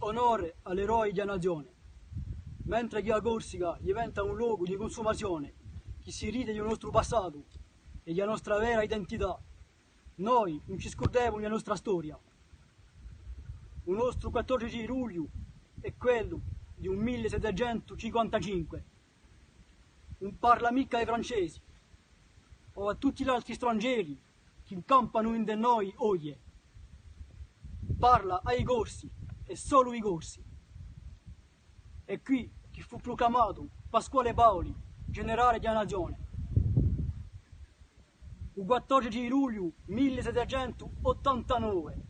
onore all'eroe di nazione, mentre che la Corsica diventa un luogo di consumazione, che si ride del nostro passato e della nostra vera identità. Noi non ci scordiamo della nostra storia. Il nostro 14 luglio è quello di un 1755. Non parla mica ai francesi o a tutti gli altri stranieri che incampano in de noi oggi. Parla ai corsi e solo ai corsi. E qui che fu proclamato Pasquale Paoli, generale della nazione. Il 14 luglio 1789,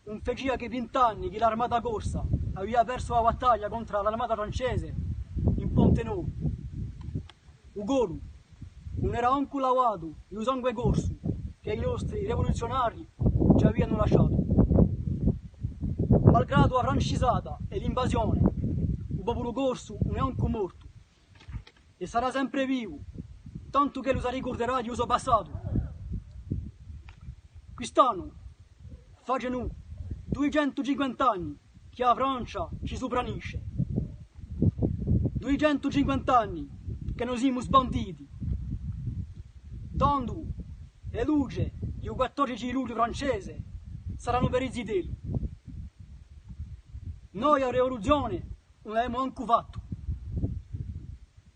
un fegia che 20 anni che l'armata corsa aveva perso la battaglia contro l'armata francese in Ponte Nuovo. Il Goro non era anche lavato il sangue corso che i nostri rivoluzionari ci avevano lasciato. Malgrado la francisata e l'invasione, il popolo corso non è anche morto e sarà sempre vivo, tanto che lo si ricorderà di uso passato. Quest'anno facciano 250 anni che la Francia ci sopranisce. 250 anni che noi siamo sbanditi. Tanto le luci del 14 luglio francese saranno per i zitelli. Noi a rivoluzione non l'abbiamo anche fatto.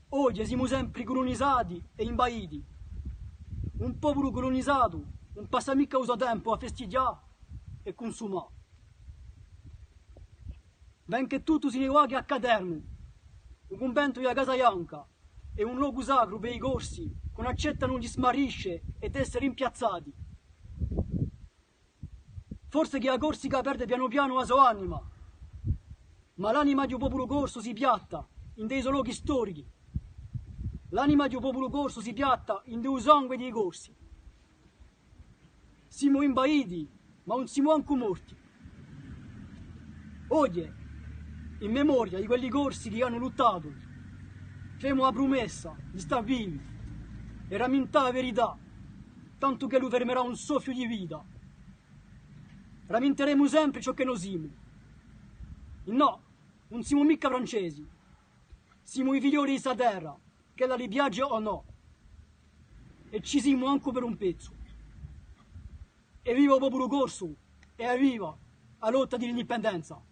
Oggi siamo sempre colonizzati e invaiti. Un popolo colonizzato non passa mica uso tempo a festeggiare e consumare. Benché tutto si negua a Caderno, un convento della Casa Bianca è un luogo sacro per i corsi che non accettano di smarrisce ed essere impiazzati. Forse che la Corsica perde piano piano la sua anima, ma l'anima di un popolo corso si piatta in dei luoghi storici. L'anima di un popolo corso si piatta in dei sangue dei corsi. Siamo invaiti, ma non siamo anche morti. Oggi, in memoria di quelli corsi che hanno lottato, facciamo la promessa di stare vivi e rammentare la verità, tanto che lui fermerà un soffio di vita. Rammenteremo sempre ciò che noi siamo. E no, non siamo mica francesi, siamo i figlioli di questa terra, che la ripiace o no. E ci siamo anche per un pezzo. E viva il popolo corso e viva la lotta di indipendenza!